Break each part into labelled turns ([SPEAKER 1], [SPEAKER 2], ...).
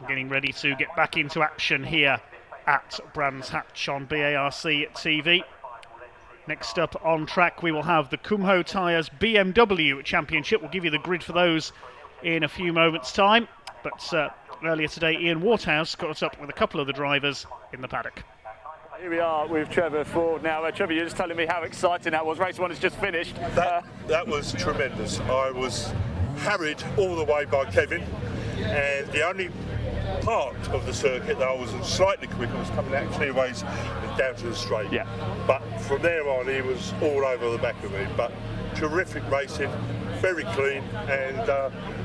[SPEAKER 1] getting ready to get back into action here at Brands Hatch on BARC TV. Next up on track we will have the Kumho Tyres BMW Championship. We'll give you the grid for those in a few moments' time. But earlier today Ian Waterhouse caught up with a couple of the drivers in the paddock.
[SPEAKER 2] Here we are with Trevor Ford now. Trevor, you're just telling me how exciting that was. Race 1 has just finished.
[SPEAKER 3] That was tremendous. I was harried all the way by Kevin, and the only part of the circuit that I was slightly quicker was coming out clearways and down to the straight.
[SPEAKER 2] Yeah.
[SPEAKER 3] But from there on, he was all over the back of me. But terrific racing, very clean, and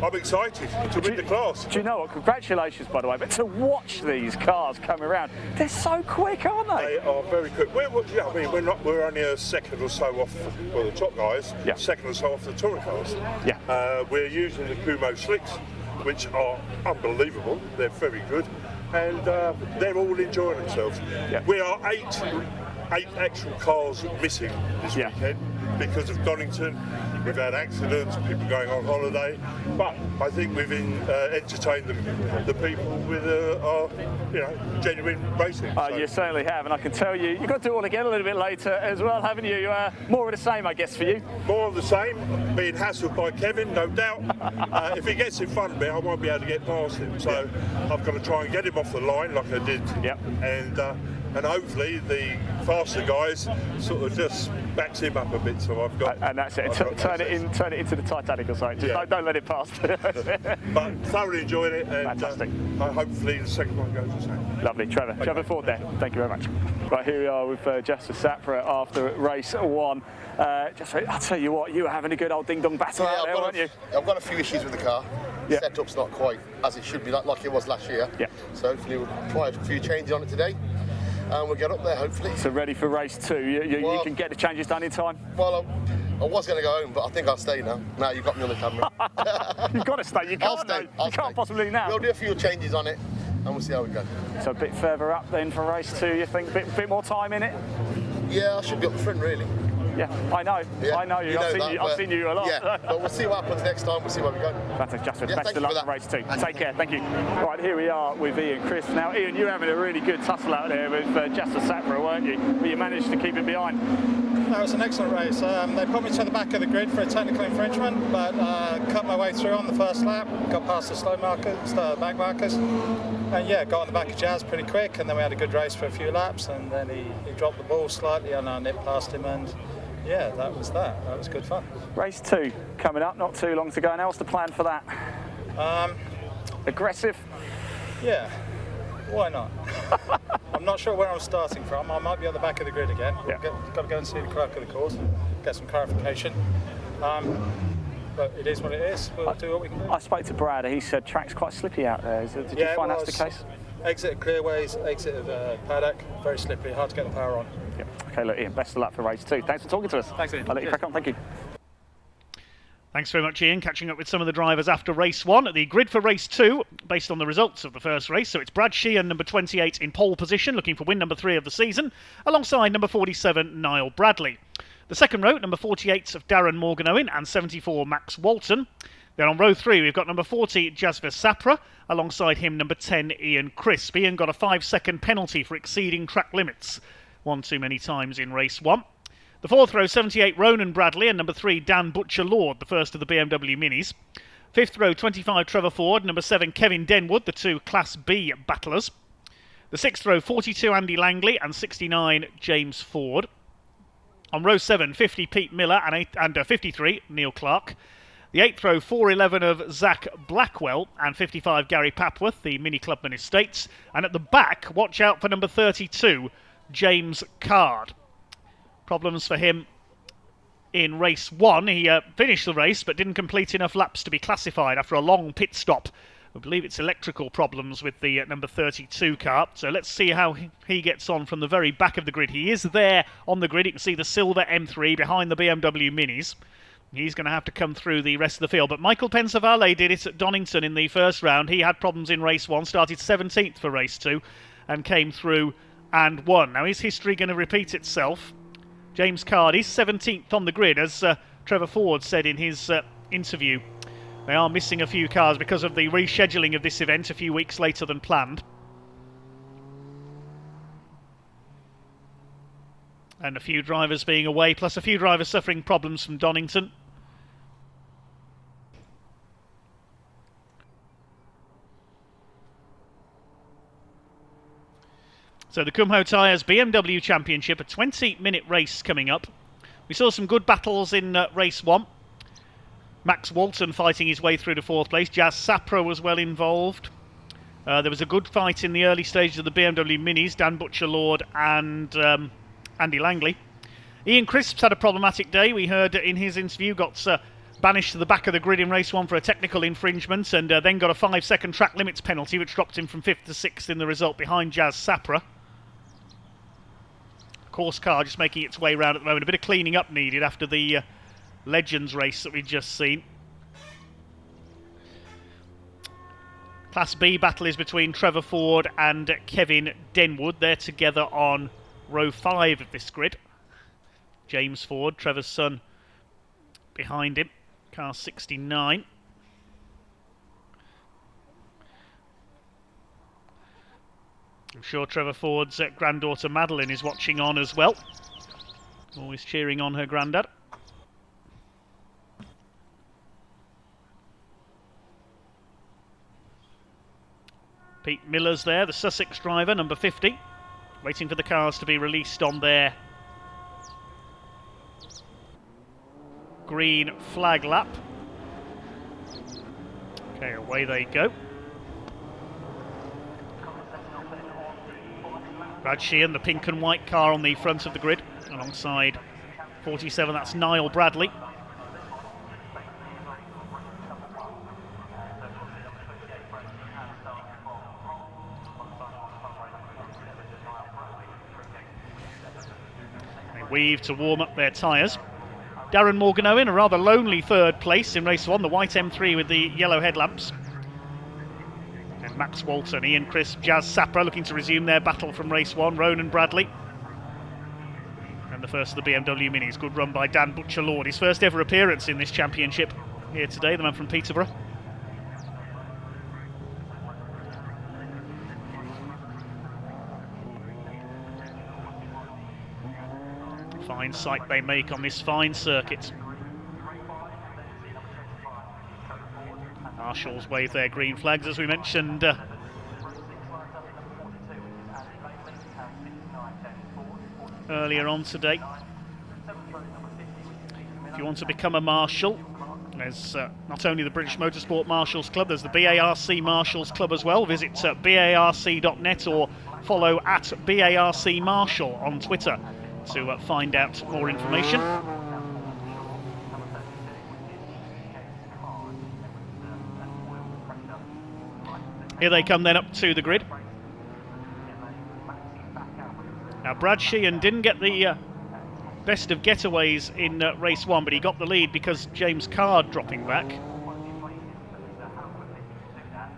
[SPEAKER 3] I'm excited to win the class.
[SPEAKER 2] Do you know what? Congratulations, by the way. But to watch these cars come around, they're so quick, aren't they?
[SPEAKER 3] They are very quick. We're only a second or so off, well, the top guys,
[SPEAKER 2] yeah.
[SPEAKER 3] Second or so off the touring cars.
[SPEAKER 2] Yeah.
[SPEAKER 3] We're using the Kumho slicks, which are unbelievable. They're very good, and they're all enjoying themselves.
[SPEAKER 2] Yeah.
[SPEAKER 3] We are eight actual cars missing this weekend because of Donington. We've had accidents, people going on holiday, but I think we've entertained the people with our genuine racing.
[SPEAKER 2] You certainly have, and I can tell you've got to do it all again a little bit later as well, haven't you? More of the same, I guess, for you.
[SPEAKER 3] More of the same, being hassled by Kevin, no doubt. If he gets in front of me, I won't be able to get past him, so I've got to try and get him off the line like I did.
[SPEAKER 2] Yep.
[SPEAKER 3] And hopefully the faster guys sort of just backs him up a bit, so I've got...
[SPEAKER 2] And that's it, turn it into the Titanic or something, just don't let it pass.
[SPEAKER 3] But thoroughly enjoyed it, and
[SPEAKER 2] fantastic.
[SPEAKER 3] Hopefully the second one goes the same.
[SPEAKER 2] Lovely, Trevor Ford there, thank you very much. Right, here we are with Jasper Sapra after race 1. Jasper, I'll tell you what, you were having a good old ding-dong battle out there, weren't you?
[SPEAKER 4] I've got a few issues with the car.
[SPEAKER 2] Yeah.
[SPEAKER 4] Setup's not quite as it should be, like it was last year.
[SPEAKER 2] Yeah.
[SPEAKER 4] So hopefully we'll try a few changes on it today, and we'll get up there hopefully.
[SPEAKER 2] So ready for race 2? You can get the changes done in time?
[SPEAKER 4] Well, I was going to go home, but I think I'll stay now. Now you've got me on the camera.
[SPEAKER 2] You've got to stay. You can't. You can't possibly now.
[SPEAKER 4] We'll do a few changes on it, and we'll see how we go.
[SPEAKER 2] So a bit further up then for race 2. You think a bit more time in it?
[SPEAKER 4] Yeah, I should be up the front really.
[SPEAKER 2] Yeah, I know.
[SPEAKER 4] Yeah,
[SPEAKER 2] I know you. I've seen you a lot.
[SPEAKER 4] Yeah, but we'll see what happens next time. We'll see where we go.
[SPEAKER 2] Fantastic, Justin.
[SPEAKER 4] Yeah,
[SPEAKER 2] best of luck for race 2. Take care. Thank you. Right, here we are with Ian Crisp. Now, Ian, you're having a really good tussle out there with Jasper Sapra, weren't you? But you managed to keep it behind.
[SPEAKER 5] That was an excellent race. They put me to the back of the grid for a technical infringement, but cut my way through on the first lap, got past the slow markers, the back markers, and got on the back of Jazz pretty quick, and then we had a good race for a few laps, and then he dropped the ball slightly, and I nipped past him, and that was that. That was good fun.
[SPEAKER 2] Race 2 coming up, not too long to go. Now, what's the plan for that? Aggressive?
[SPEAKER 5] Yeah, why not? I'm not sure where I'm starting from. I might be on the back of the grid again.
[SPEAKER 2] Yeah.
[SPEAKER 5] Got to go and see the clerk of the course, get some clarification. But it is what it is. We'll do what we can do.
[SPEAKER 2] I spoke to Brad. He said track's quite slippy out there. Did you find that's the case?
[SPEAKER 5] Exit of clearways, exit of paddock, very slippery, hard to get the power on.
[SPEAKER 2] Yeah. Okay, look, Ian, best of luck for race 2. Thanks for talking to us.
[SPEAKER 5] Thanks, Ian.
[SPEAKER 2] I'll let you crack on. Thank you.
[SPEAKER 1] Thanks very much, Ian. Catching up with some of the drivers after race 1. The grid for race 2, based on the results of the first race. So it's Brad Sheehan, number 28, in pole position, looking for win number 3 of the season, alongside number 47, Niall Bradley. The second row, number 48 of Darren Morgan-Owen and 74, Max Walton. Then on row 3, we've got number 40, Jasper Sapra, alongside him, number 10, Ian Crisp. Ian got a 5-second penalty for exceeding track limits, one too many times in race 1. The fourth row, 78, Ronan Bradley, and number 3, Dan Butcher-Lord, the first of the BMW Minis. Fifth row, 25, Trevor Ford, number 7, Kevin Denwood, the two Class B battlers. The sixth row, 42, Andy Langley, and 69, James Ford. On row 7, 50, Pete Miller, and 53, Neil Clark. The 8th row, 411 of Zach Blackwell, and 55, Gary Papworth, the Mini Clubman Estates. And at the back, watch out for number 32, James Card. Problems for him in race 1. He finished the race, but didn't complete enough laps to be classified after a long pit stop. I believe it's electrical problems with the number 32 car. So let's see how he gets on from the very back of the grid. He is there on the grid. You can see the silver M3 behind the BMW Minis. He's going to have to come through the rest of the field. But Michael Pensavalle did it at Donington in the first round. He had problems in race 1, started 17th for race 2, and came through and won. Now, is history going to repeat itself? James Card is 17th on the grid, as Trevor Ford said in his interview They are missing a few cars because of the rescheduling of this event a few weeks later than planned. And a few drivers being away, plus a few drivers suffering problems from Donington. So the Kumho Tyres BMW Championship, a 20-minute race coming up. We saw some good battles in race 1. Max Walton fighting his way through to 4th place. Jazz Sapra was well involved. There was a good fight in the early stages of the BMW Minis. Dan Butcher-Lord and Andy Langley. Ian Crisps had a problematic day. We heard in his interview got banished to the back of the grid in race 1 for a technical infringement, and then got a 5-second track limits penalty, which dropped him from 5th to 6th in the result behind Jazz Sapra. Course car just making its way around at the moment. A bit of cleaning up needed after the Legends race that we've just seen. Class B battle is between Trevor Ford and Kevin Denwood. They're together on row 5 of this grid. James Ford, Trevor's son, behind him. Car 69. I'm sure Trevor Ford's granddaughter Madeline is watching on as well. Always cheering on her granddad. Pete Miller's there, the Sussex driver, number 50. Waiting for the cars to be released on their green flag lap. Okay, away they go. Brad Sheehan, the pink and white car on the front of the grid, alongside 47, that's Niall Bradley. They weave to warm up their tyres. Darren Morgan-Owen, a rather lonely 3rd place in race 1, the white M3 with the yellow headlamps. And Max Walton, Ian Crisp, Jazz Sapra looking to resume their battle from race 1, Ronan Bradley. And the first of the BMW Minis, good run by Dan Butcher-Lord, his first ever appearance in this championship here today, the man from Peterborough. Fine sight they make on this fine circuit. Marshals wave their green flags, as we mentioned earlier on today. If you want to become a marshal, there's not only the British Motorsport Marshals Club, there's the BARC Marshals Club as well. Visit barc.net or follow at BARC Marshal on Twitter to find out more information. Here they come then up to the grid. Now Brad Sheehan didn't get the best of getaways in race 1, but he got the lead because James Card dropping back.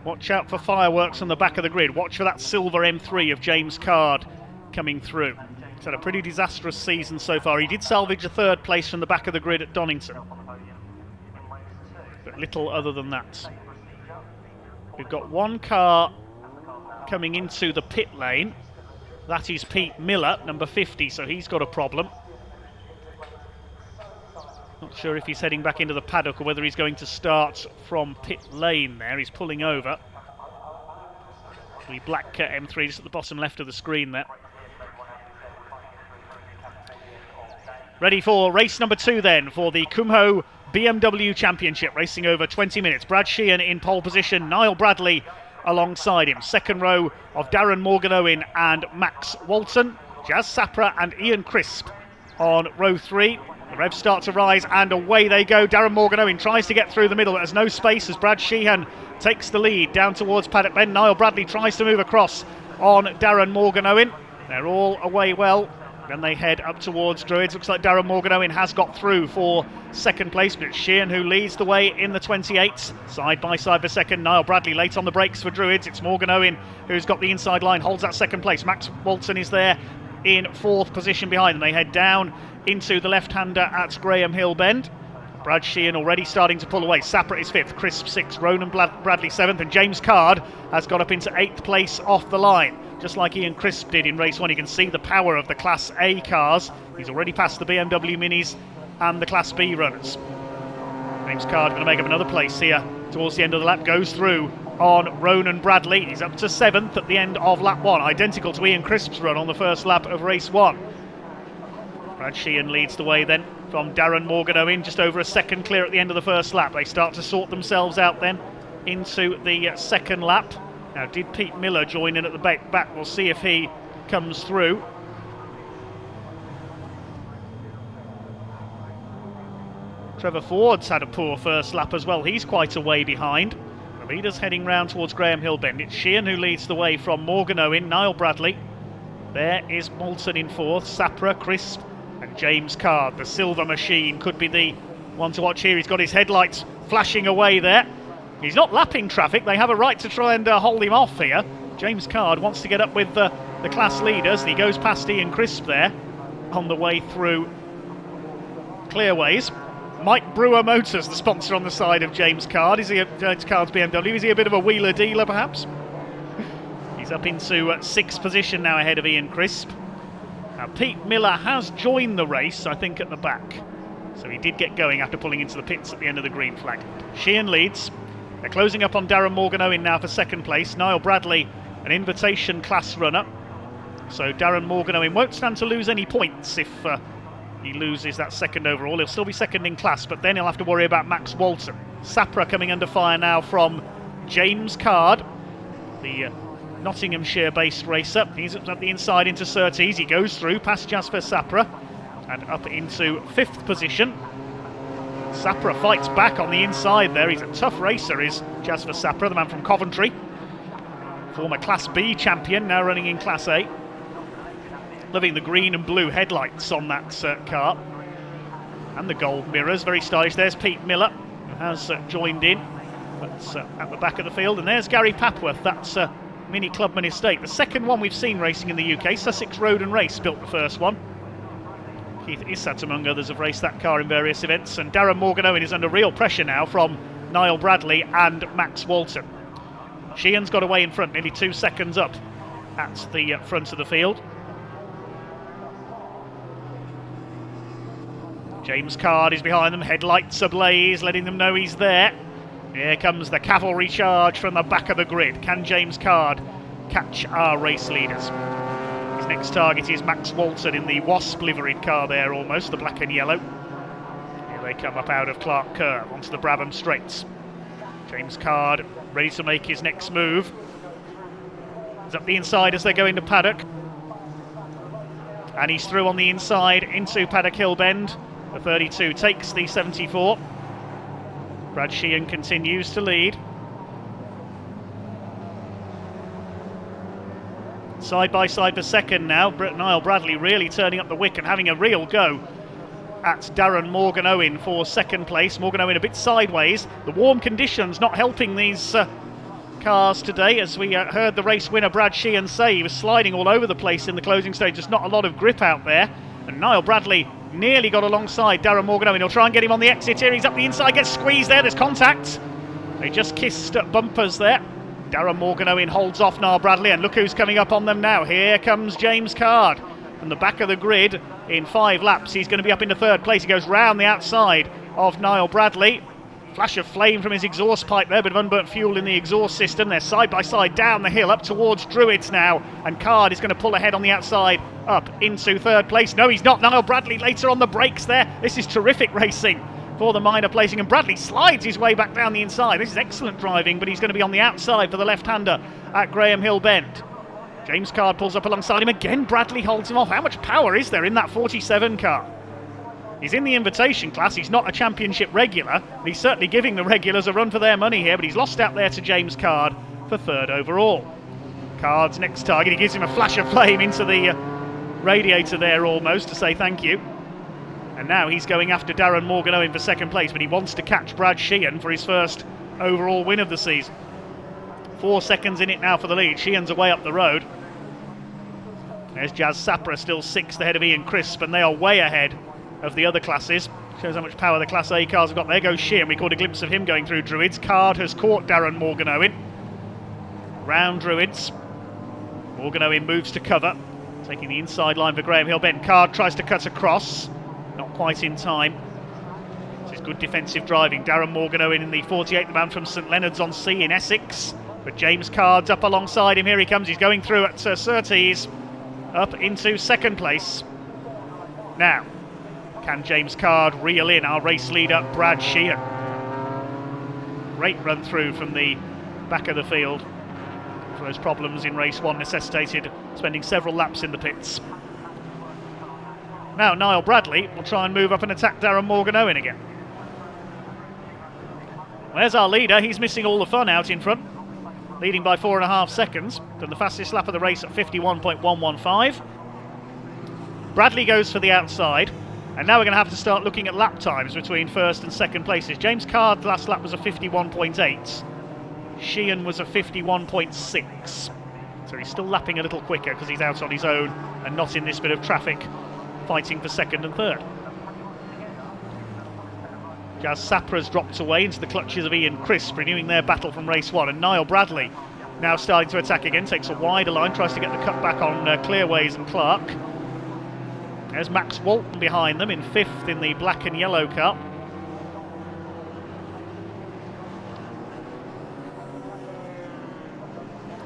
[SPEAKER 1] Watch out for fireworks on the back of the grid. Watch for that silver M3 of James Card coming through. He's had a pretty disastrous season so far. He did salvage a 3rd place from the back of the grid at Donington, but little other than that. We've got one car coming into the pit lane. That is Pete Miller, number 50, so he's got a problem. Not sure if he's heading back into the paddock or whether he's going to start from pit lane there. He's pulling over. The black M3 just at the bottom left of the screen there. Ready for race number 2 then, for the Kumho BMW Championship, racing over 20 minutes. Brad Sheehan in pole position, Niall Bradley alongside him. 2nd row of Darren Morgan-Owen and Max Walton. Jazz Sapra and Ian Crisp on row 3. The revs start to rise and away they go. Darren Morgan-Owen tries to get through the middle, but there's no space as Brad Sheehan takes the lead down towards Paddock Bend. Niall Bradley tries to move across on Darren Morgan-Owen. They're all away well. Then they head up towards Druids. Looks like Darren Morgan-Owen has got through for 2nd place, but it's Sheehan who leads the way in the 28s. Side by side for 2nd. Niall Bradley late on the brakes for Druids. It's Morgan-Owen who's got the inside line, holds that 2nd place. Max Walton is there in 4th position behind them. They head down into the left-hander at Graham Hill Bend. Brad Sheehan already starting to pull away. Sapra is 5th, Crisp 6th, Ronan Bradley 7th, and James Card has got up into 8th place off the line. Just like Ian Crisp did in race 1, you can see the power of the Class A cars. He's already passed the BMW Minis and the Class B runners. James Card going to make up another place here towards the end of the lap. Goes through on Ronan Bradley. He's up to 7th at the end of lap 1, identical to Ian Crisp's run on the first lap of race 1. Brad Sheehan leads the way then from Darren Morgan-Owen, just over a second clear at the end of the first lap. They start to sort themselves out then into the second lap. Now, did Pete Miller join in at the back? We'll see if he comes through. Trevor Ford's had a poor first lap as well. He's quite a way behind. The leader's heading round towards Graham Hill Bend. It's Sheehan who leads the way from Morgan-Owen, Niall Bradley. There is Moulton in 4th, Sapra, Crisp and James Card. The silver machine could be the one to watch here. He's got his headlights flashing away there. He's not lapping traffic. They have a right to try and hold him off here. James Card wants to get up with the class leaders. He goes past Ian Crisp there on the way through Clearways. Mike Brewer Motors, the sponsor on the side of James Card. James Card's BMW. Is he a bit of a wheeler dealer, perhaps? He's up into 6th position now ahead of Ian Crisp. Now, Pete Miller has joined the race, I think, at the back. So he did get going after pulling into the pits at the end of the green flag. Sheehan leads. They're closing up on Darren Morgan-Owen now for 2nd place. Niall Bradley, an invitation class runner. So Darren Morgan-Owen won't stand to lose any points if he loses that 2nd overall. He'll still be 2nd in class, but then he'll have to worry about Max Walton. Sapra coming under fire now from James Card, the Nottinghamshire-based racer. He's at the inside into Surtees. He goes through past Jasper Sapra and up into 5th position. Sapra fights back on the inside there. He's a tough racer, is Jasper Sapra, the man from Coventry. Former Class B champion, now running in Class A. Loving the green and blue headlights on that car. And the gold mirrors, very stylish. There's Pete Miller, who has joined in. That's at the back of the field. And there's Gary Papworth, that's Mini Clubman Estate. The second one we've seen racing in the UK. Sussex Road and Race built the first one. Keith Issat, among others, have raced that car in various events. And Darren Morgan-Owen is under real pressure now from Niall Bradley and Max Walton. Sheehan's got away in front, nearly 2 seconds up at the front of the field. James Card is behind them, headlights ablaze, letting them know he's there. Here comes the cavalry charge from the back of the grid. Can James Card catch our race leaders? His next target is Max Walton in the Wasp liveried car there, almost, the black and yellow. Here they come up out of Clark Curve onto the Brabham Straights. James Card ready to make his next move. He's up the inside as they go into paddock. And he's through on the inside into Paddock Hill Bend. The 32 takes the 74. Brad Sheehan continues to lead. Side by side for 2nd now. Niall Bradley really turning up the wick and having a real go at Darren Morgan-Owen for 2nd place. Morgan-Owen a bit sideways. The warm conditions not helping these cars today, as we heard the race winner Brad Sheehan say. He was sliding all over the place in the closing stage. There's not a lot of grip out there. And Niall Bradley nearly got alongside Darren Morgan-Owen. He'll try and get him on the exit here. He's up the inside, gets squeezed there. There's contact. They just kissed bumpers there. Darren Morgan-Owen holds off Niall Bradley, and look who's coming up on them now. Here comes James Card from the back of the grid. In 5 laps, he's going to be up into 3rd place. He goes round the outside of Niall Bradley. Flash of flame from his exhaust pipe there, bit of unburnt fuel in the exhaust system. They're side by side down the hill up towards Druids now, and Card is going to pull ahead on the outside up into 3rd place. No, he's not. Niall Bradley later on the brakes there. This is terrific racing for the minor placing, and Bradley slides his way back down the inside. This is excellent driving, but he's going to be on the outside for the left-hander at Graham Hill Bend. James Card pulls up alongside him again. Bradley holds him off. How much power is there in that 47 car? He's in the invitation class. He's not a championship regular. He's certainly giving the regulars a run for their money here, but he's lost out there to James Card for 3rd overall. Card's next target, he gives him a flash of flame into the radiator there almost to say thank you. And now he's going after Darren Morgan-Owen for 2nd place, but he wants to catch Brad Sheehan for his 1st overall win of the season. 4 seconds in it now for the lead. Sheehan's away up the road. There's Jazz Sapra still 6th ahead of Ian Crisp, and they are way ahead of the other classes. Shows how much power the Class A cars have got. There goes Sheehan. We caught a glimpse of him going through Druids. Card has caught Darren Morgan-Owen. Round Druids. Morgan-Owen moves to cover, taking the inside line for Graham Hill-Benton. Card tries to cut across, not quite in time. This is good defensive driving. Darren Morgan-Owen in the 48, the man from St Leonards-on-Sea in Essex. But James Card's up alongside him. Here he comes. He's going through at Surtees, up into second place. Now, can James Card reel in our race leader, Brad Sheehan? Great run through from the back of the field. Those problems in race 1 necessitated spending several laps in the pits. Now Niall Bradley will try and move up and attack Darren Morgan-Owen again. There's our leader. He's missing all the fun out in front, leading by 4.5 seconds. Done the fastest lap of the race at 51.115. Bradley goes for the outside, and now we're going to have to start looking at lap times between first and second places. James Card's last lap was a 51.8. Sheehan was a 51.6. So he's still lapping a little quicker because he's out on his own and not in this bit of traffic fighting for second and third. Jazz Sapra's dropped away into the clutches of Ian Crisp, renewing their battle from race 1. And Niall Bradley now starting to attack again, takes a wider line, tries to get the cut back on Clearways and Clark. There's Max Walton behind them in 5th in the black and yellow car.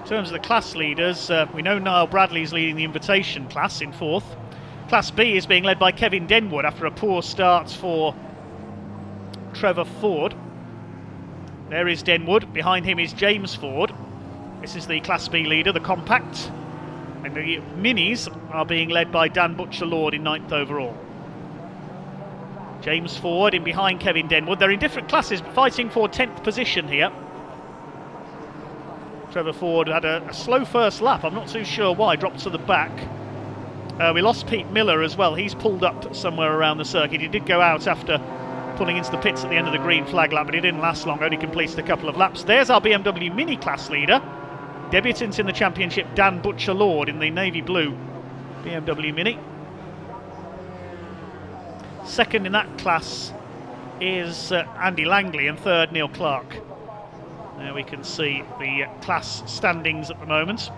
[SPEAKER 1] In terms of the class leaders, we know Niall Bradley's leading the invitation class in 4th. Class B is being led by Kevin Denwood after a poor start for Trevor Ford. There is Denwood, behind him is James Ford. This is the Class B leader, the compact. And the minis are being led by Dan Butcher-Lord in 9th overall. James Ford in behind Kevin Denwood. They're in different classes, fighting for 10th position here. Trevor Ford had a slow first lap. I'm not too sure why. Dropped to the back. We lost Pete Miller as well. He's pulled up somewhere around the circuit. He did go out after pulling into the pits at the end of the green flag lap, but he didn't last long. Only completed a couple of laps. There's our BMW Mini class leader. Debutant in the championship, Dan Butcher-Lord in the navy blue BMW Mini. Second in that class is Andy Langley, and third Neil Clark. There we can see the class standings at the moment.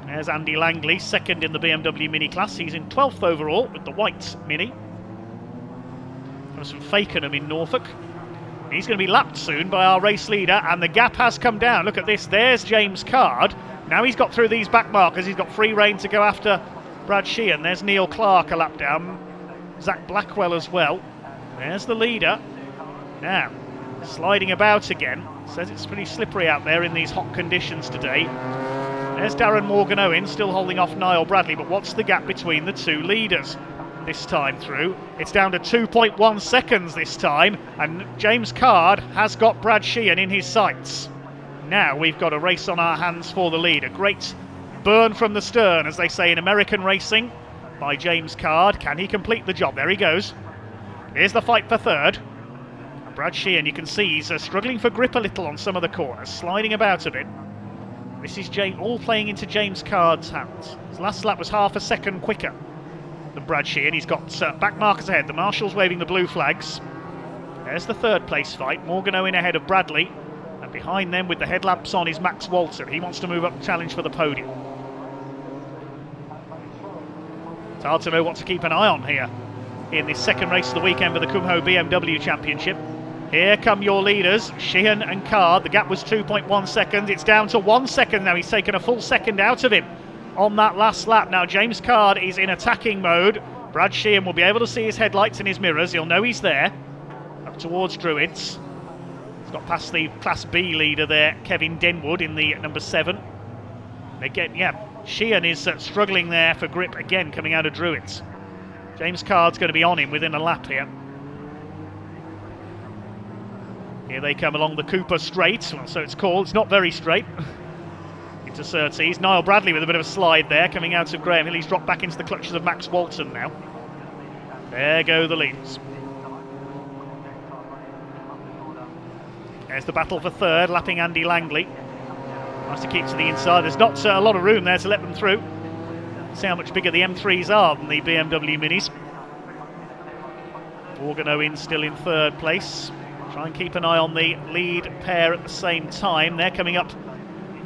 [SPEAKER 1] There's Andy Langley, second in the BMW Mini class. He's in 12th overall with the white Mini. Comes from Fakenham in Norfolk. He's going to be lapped soon by our race leader, and the gap has come down. Look at this. There's James Card. Now he's got through these back markers. He's got free rein to go after Brad Sheehan. There's Neil Clark a lap down. Zach Blackwell as well. There's the leader. Now, sliding about again. Says it's pretty slippery out there in these hot conditions today. There's Darren Morgan-Owen still holding off Niall Bradley, but what's the gap between the two leaders this time through? It's down to 2.1 seconds this time, and James Card has got Brad Sheehan in his sights. Now we've got a race on our hands for the lead. A great burn from the stern, as they say in American racing, by James Card. Can he complete the job? There he goes. Here's the fight for third. And Brad Sheehan, you can see he's struggling for grip a little on some of the corners, sliding about a bit. This is all playing into James Card's hands. His last lap was half a second quicker than Brad Sheehan. He's got back markers ahead. The marshals waving the blue flags. There's the third place fight. Morgan-Owen ahead of Bradley, and behind them with the headlamps on is Max Walton. He wants to move up and challenge for the podium. It's hard to know what to keep an eye on here in this second race of the weekend for the Kumho BMW Championship. Here come your leaders, Sheehan and Card. The gap was 2.1 seconds. It's down to 1 second now. He's taken a full second out of him on that last lap. Now James Card is in attacking mode. Brad Sheehan will be able to see his headlights and his mirrors. He'll know he's there. Up towards Druids. He's got past the Class B leader there, Kevin Denwood, in the number 7. Again, Sheehan is struggling there for grip again coming out of Druids. James Card's going to be on him within a lap here. Here they come along the Cooper Straight, well, so it's called. It's not very straight. Into Surtees. Niall Bradley with a bit of a slide there, coming out of Graham Hill. He's dropped back into the clutches of Max Walton now. There go the leaders. There's the battle for third, lapping Andy Langley. Nice to keep to the inside. There's not a lot of room there to let them through. See how much bigger the M3s are than the BMW Minis. Morgan-Owen still in third place. Try and keep an eye on the lead pair at the same time. They're coming up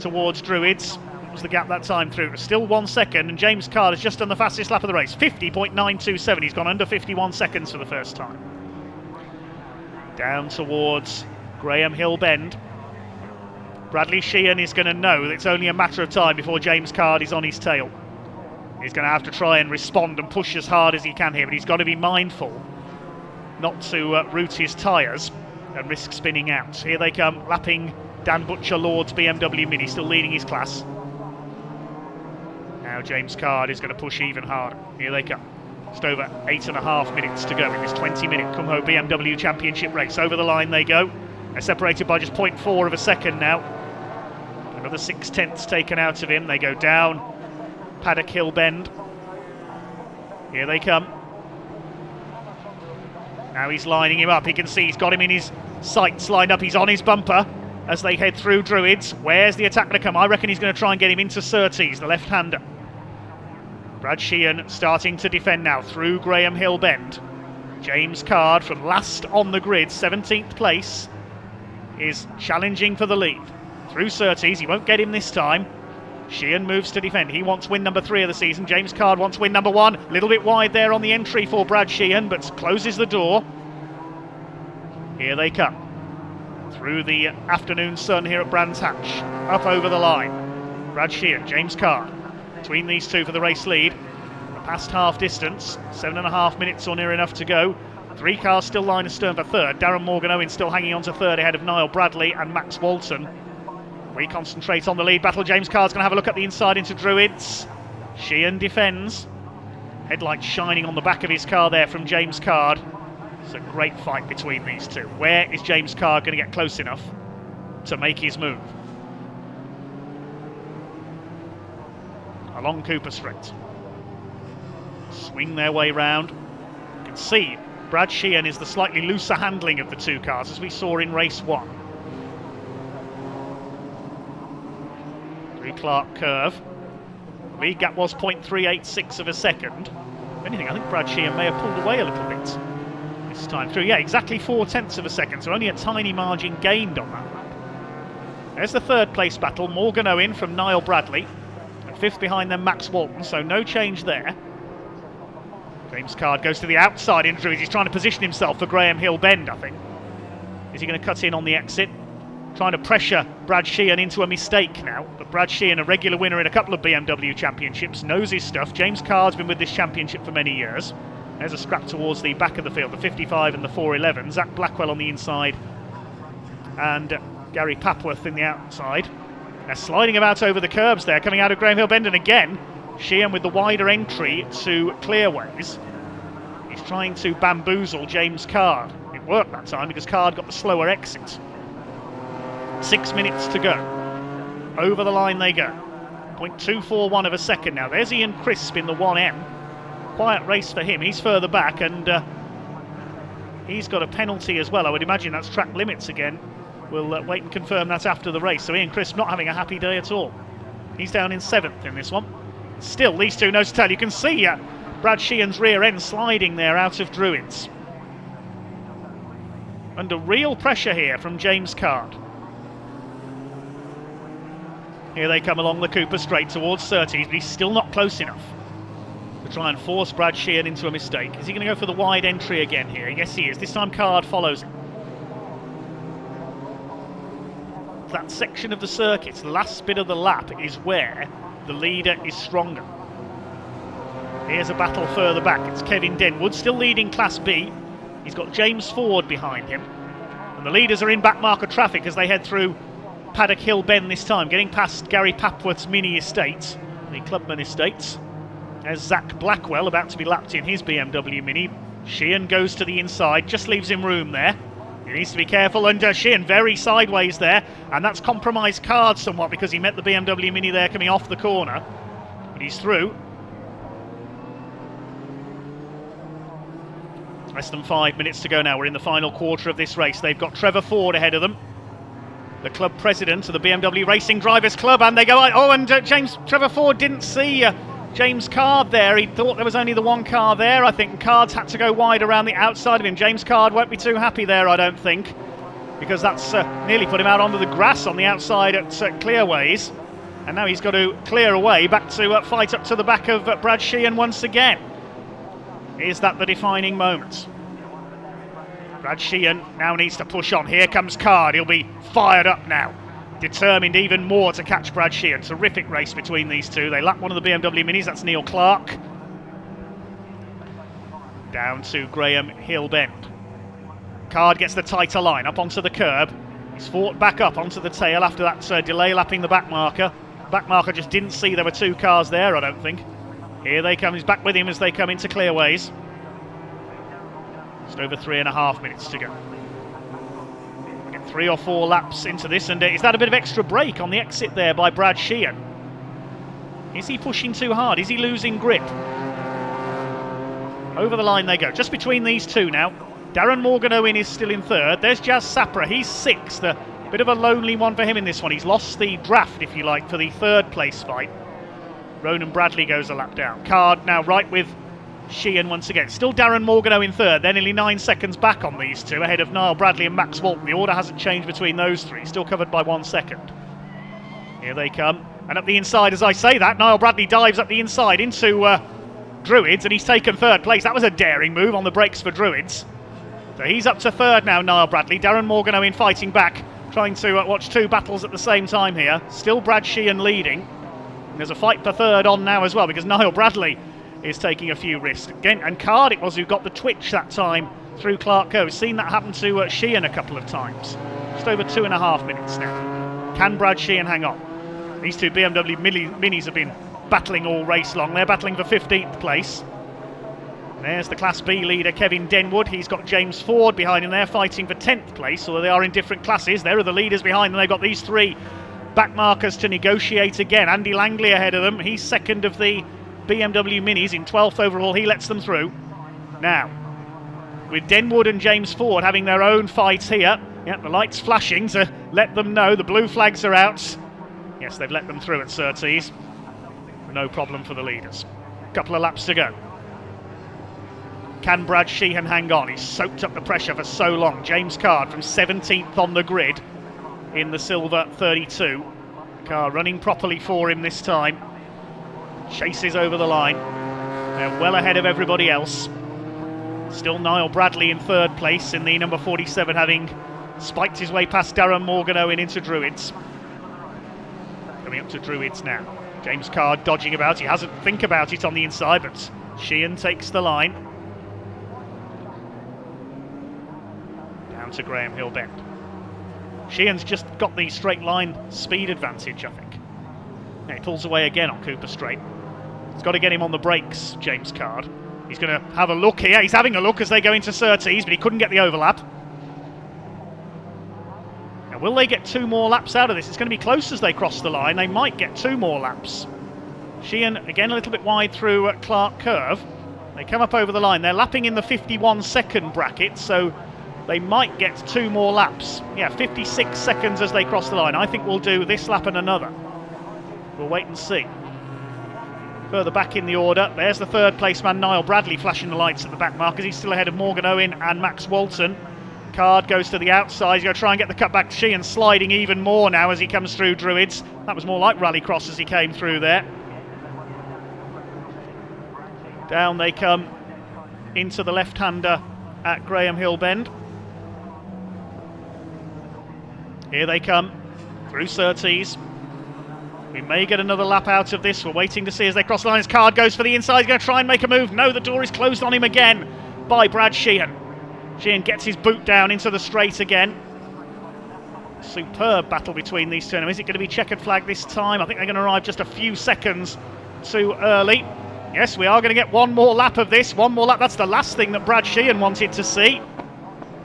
[SPEAKER 1] towards Druids. What was the gap that time through? Still 1 second, and James Card has just done the fastest lap of the race. 50.927. He's gone under 51 seconds for the first time. Down towards Graham Hill Bend. Bradley Sheehan is going to know that it's only a matter of time before James Card is on his tail. He's going to have to try and respond and push as hard as he can here, but he's got to be mindful not to root his tyres and risk spinning out. Here they come, lapping Dan Butcher-Lord's BMW Mini, still leading his class. Now James Card is going to push even harder. Here they come. Just over 8.5 minutes to go in this 20-minute Kumho BMW Championship race. Over the line they go. They're separated by just 0.4 of a second now. Another 6/10 taken out of him. They go down Paddock Hill Bend. Here they come. Now he's lining him up. He can see he's got him in his sights lined up. He's on his bumper as they head through Druids. Where's the attack going to come? I reckon he's going to try and get him into Surtees, the left-hander. Brad Sheehan starting to defend now through Graham Hill Bend. James Card from last on the grid, 17th place, is challenging for the lead. Through Surtees, he won't get him this time. Sheehan moves to defend. He wants win number 3 of the season. James Card wants win number 1. A little bit wide there on the entry for Brad Sheehan, but closes the door. Here they come. Through the afternoon sun here at Brands Hatch. Up over the line. Brad Sheehan, James Card. Between these two for the race lead. Past half distance. 7.5 minutes or near enough to go. 3 cars still line astern for third. Darren Morgan-Owen still hanging on to third ahead of Niall Bradley and Max Walton. We concentrate on the lead battle. James Card's going to have a look at the inside into Druids. Sheehan defends. Headlights shining on the back of his car there from James Card. It's a great fight between these two. Where is James Card going to get close enough to make his move? Along Cooper Street. Swing their way round. You can see Brad Sheehan is the slightly looser handling of the two cars, as we saw in race 1. Clark curve. Lead gap was 0.386 of a second. If anything, I think Brad Sheehan may have pulled away a little bit this time through. Yeah, exactly 0.4 of a second, so only a tiny margin gained on that lap. There's the third place battle. Morgan-Owen from Niall Bradley, and 5th behind them Max Walton, so no change there. James Card goes to the outside in Druids. He's trying to position himself for Graham Hill Bend, I think. Is he going to cut in on the exit? Trying to pressure Brad Sheehan into a mistake now, but Brad Sheehan, a regular winner in a couple of BMW championships, knows his stuff. James Card's been with this championship for many years. There's a scrap towards the back of the field, the 55 and the 411. Zach Blackwell on the inside and Gary Papworth in the outside. They're sliding about over the curbs there, coming out of Graham Hill Bend, and again Sheehan with the wider entry to clearways. He's trying to bamboozle James Card. It worked that time because Card got the slower exit. 6 minutes to go. Over the line they go. 0.241 of a second now. There's Ian Crisp in the 1M. Quiet race for him. He's further back, and he's got a penalty as well. I would imagine that's track limits again. We'll wait and confirm that after the race. So Ian Crisp not having a happy day at all. He's down in 7th in this one. Still, these two nose to tail. You can see Brad Sheehan's rear end sliding there out of Druids. Under real pressure here from James Card. Here they come along the Cooper straight towards Surtees, but he's still not close enough to try and force Brad Sheehan into a mistake. Is he going to go for the wide entry again here? Yes, he is. This time Card follows him. That section of the circuit, the last bit of the lap, is where the leader is stronger. Here's a battle further back. It's Kevin Denwood, still leading Class B. He's got James Ford behind him. And the leaders are in back marker traffic as they head through Paddock Hill Bend this time, getting past Gary Papworth's mini estate, the Clubman Estates. There's Zach Blackwell about to be lapped in his BMW Mini. Sheehan goes to the inside, just leaves him room there. He needs to be careful, and Sheehan very sideways there, and that's compromised Card somewhat because he met the BMW Mini there coming off the corner. But he's through. Less than 5 minutes to go now. We're in the final quarter of this race. They've got Trevor Ford ahead of them, the club president of the BMW Racing Drivers Club, and they go, oh, and Trevor Ford didn't see James Card there. He thought there was only the one car there. I think Card's had to go wide around the outside of him. James Card won't be too happy there, I don't think, because that's nearly put him out onto the grass on the outside at Clearways. And now he's got to clear away back to fight up to the back of Brad Sheehan once again. Is that the defining moment? Brad Sheehan now needs to push on. Here comes Card. He'll be fired up now. Determined even more to catch Brad Sheehan. Terrific race between these two. They lap one of the BMW Minis. That's Neil Clark. Down to Graham Hillbend. Card gets the tighter line up onto the curb. He's fought back up onto the tail after that delay lapping the back marker. Back marker just didn't see there were two cars there, I don't think. Here they come. He's back with him as they come into Clearways. Just over 3.5 minutes to go. Get 3 or 4 laps into this, and is that a bit of extra brake on the exit there by Brad Sheehan? Is he pushing too hard? Is he losing grip? Over the line they go. Just between these two now. Darren Morgan-Owen is still in third. There's Jazz Sapra. He's sixth. A bit of a lonely one for him in this one. He's lost the draft, if you like, for the third place fight. Ronan Bradley goes a lap down. Card now right with Sheehan once again. Still Darren Morgan-Owen third. They're nearly 9 seconds back on these two, ahead of Niall Bradley and Max Walton. The order hasn't changed between those three. Still covered by 1 second. Here they come. And up the inside, as I say that, Niall Bradley dives up the inside into Druids, and he's taken third place. That was a daring move on the brakes for Druids. So he's up to third now, Niall Bradley. Darren Morgan-Owen fighting back, trying to watch two battles at the same time here. Still Brad Sheehan leading. And there's a fight for third on now as well, because Niall Bradley is taking a few risks. Again, and Card it was who got the twitch that time through Clark Cove. Seen that happen to Sheehan a couple of times. Just over 2.5 minutes now. Can Brad Sheehan hang on? These two BMW Minis have been battling all race long. They're battling for 15th place. There's the Class B leader, Kevin Denwood. He's got James Ford behind him there, fighting for 10th place, although they are in different classes. There are the leaders behind them. They've got these three back markers to negotiate again. Andy Langley ahead of them. He's second of the BMW Minis in 12th overall. He lets them through. Now, with Denwood and James Ford having their own fights here. Yep, the lights flashing to let them know the blue flags are out. Yes, they've let them through at Surtees. No problem for the leaders. Couple of laps to go. Can Brad Sheehan hang on? He's soaked up the pressure for so long. James Card from 17th on the grid in the silver 32. Car running properly for him this time. Chases over the line. They're well ahead of everybody else. Still Niall Bradley in third place in the number 47, having spiked his way past Darren Morgan-Owen into Druids. Coming up to Druids now. James Card dodging about. He hasn't think about it on the inside, but Sheehan takes the line. Down to Graham Hillbend. Sheehan's just got the straight line speed advantage, I think. Yeah, he pulls away again on Cooper Straight. He's got to get him on the brakes, James Card. He's going to have a look here. He's having a look as they go into Surtees, but he couldn't get the overlap. Now, will they get 2 more laps out of this? It's going to be close as they cross the line. They might get 2 more laps. Sheehan, again, a little bit wide through Clark Curve. They come up over the line. They're lapping in the 51-second bracket, so they might get 2 more laps. Yeah, 56 seconds as they cross the line. I think we'll do this lap and another. We'll wait and see. Further back in the order, there's the third place man, Niall Bradley, flashing the lights at the back markers. He's still ahead of Morgan-Owen and Max Walton. Card goes to the outside. He's going to try and get the cut back to Sheehan, sliding even more now as he comes through Druids. That was more like Rallycross as he came through there. Down they come into the left-hander at Graham Hillbend. Here they come through Surtees. We may get another lap out of this. We're waiting to see as they cross the line. His Card goes for the inside. He's going to try and make a move. No, the door is closed on him again by Brad Sheehan. Sheehan gets his boot down into the straight again. Superb battle between these two. Now, is it going to be checkered flag this time? I think they're going to arrive just a few seconds too early. Yes, we are going to get 1 more lap of this. 1 more lap. That's the last thing that Brad Sheehan wanted to see.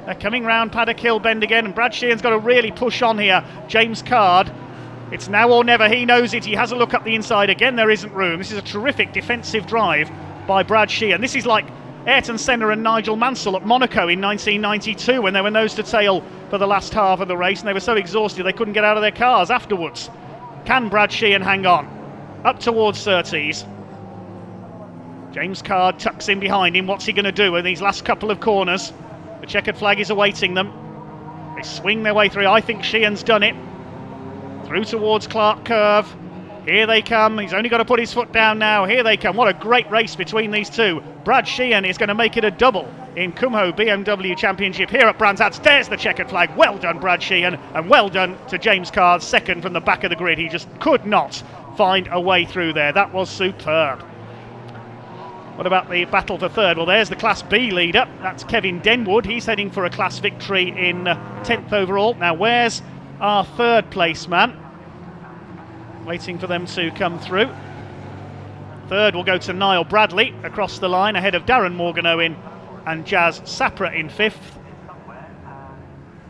[SPEAKER 1] They're coming round Paddock Hill Bend again, and Brad Sheehan's got to really push on here. James Card. It's now or never. He knows it. He has a look up the inside. Again, there isn't room. This is a terrific defensive drive by Brad Sheehan. This is like Ayrton Senna and Nigel Mansell at Monaco in 1992 when they were nose to tail for the last half of the race, and they were so exhausted they couldn't get out of their cars afterwards. Can Brad Sheehan hang on? Up towards Surtees. James Card tucks in behind him. What's he going to do in these last couple of corners? The checkered flag is awaiting them. They swing their way through. I think Sheehan's done it. Through towards Clark Curve. Here they come. He's only got to put his foot down now. Here they come. What a great race between these two. Brad Sheehan is going to make it a double in Kumho BMW Championship here at Brands Hatch. There's the checkered flag. Well done, Brad Sheehan. And well done to James Card, second from the back of the grid. He just could not find a way through there. That was superb. What about the battle for third? Well, there's the Class B leader. That's Kevin Denwood. He's heading for a class victory in 10th overall. Now, where's our third place man? Waiting for them to come through. Third will go to Niall Bradley across the line ahead of Darren Morgan-Owen and Jazz Sapra in fifth.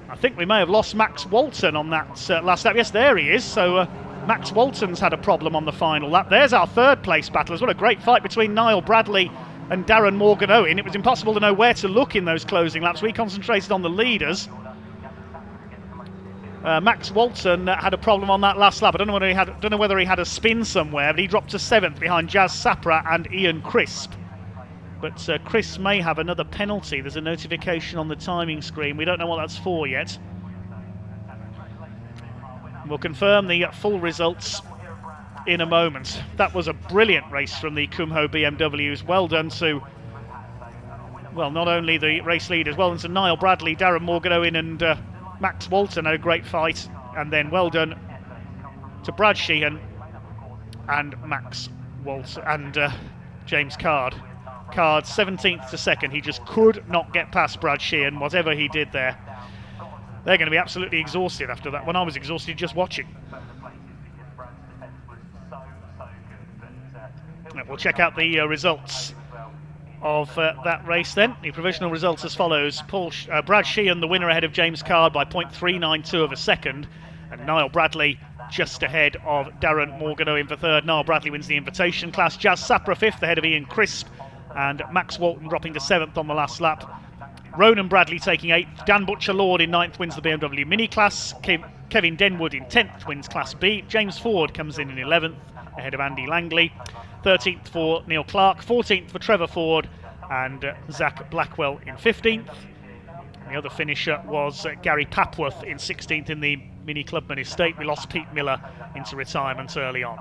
[SPEAKER 1] I think we may have lost Max Walton on that last lap. Yes, there he is. So Max Walton's had a problem on the final lap. There's our third place battlers. What a great fight between Niall Bradley and Darren Morgan-Owen. It was impossible to know where to look in those closing laps. We concentrated on the leaders. Max Walton had a problem on that last lap. I don't know whether he had a spin somewhere, but he dropped to 7th behind Jazz Sapra and Ian Crisp. But Chris may have another penalty. There's a notification on the timing screen. We don't know what that's for yet. We'll confirm the full results in a moment. That was a brilliant race from the Kumho BMWs. Well done to, well, not only the race leaders, well done to Niall Bradley, Darren Morgan-Owen and Max Walton. Had a great fight. And then well done to Brad Sheehan and Max Walton and James Card. Card 17th to 2nd. He just could not get past Brad Sheehan, whatever he did there. They're going to be absolutely exhausted after that. When I was exhausted just watching. We'll check out the results of that race then. The provisional results as follows. Brad Sheehan, the winner, ahead of James Card by 0.392 of a second. And Niall Bradley just ahead of Darren Morgan-Owen for third. Niall Bradley wins the invitation class. Jazz Sapra fifth ahead of Ian Crisp. And Max Walton dropping to 7th on the last lap. Ronan Bradley taking 8th. Dan Butcher-Lord in 9th wins the BMW Mini Class. Kevin Denwood in 10th wins Class B. James Ford comes in 11th ahead of Andy Langley. 13th for Neil Clark. 14th for Trevor Ford. And Zach Blackwell in 15th. The other finisher was Gary Papworth in 16th in the Mini Clubman Estate. We lost Pete Miller into retirement early on.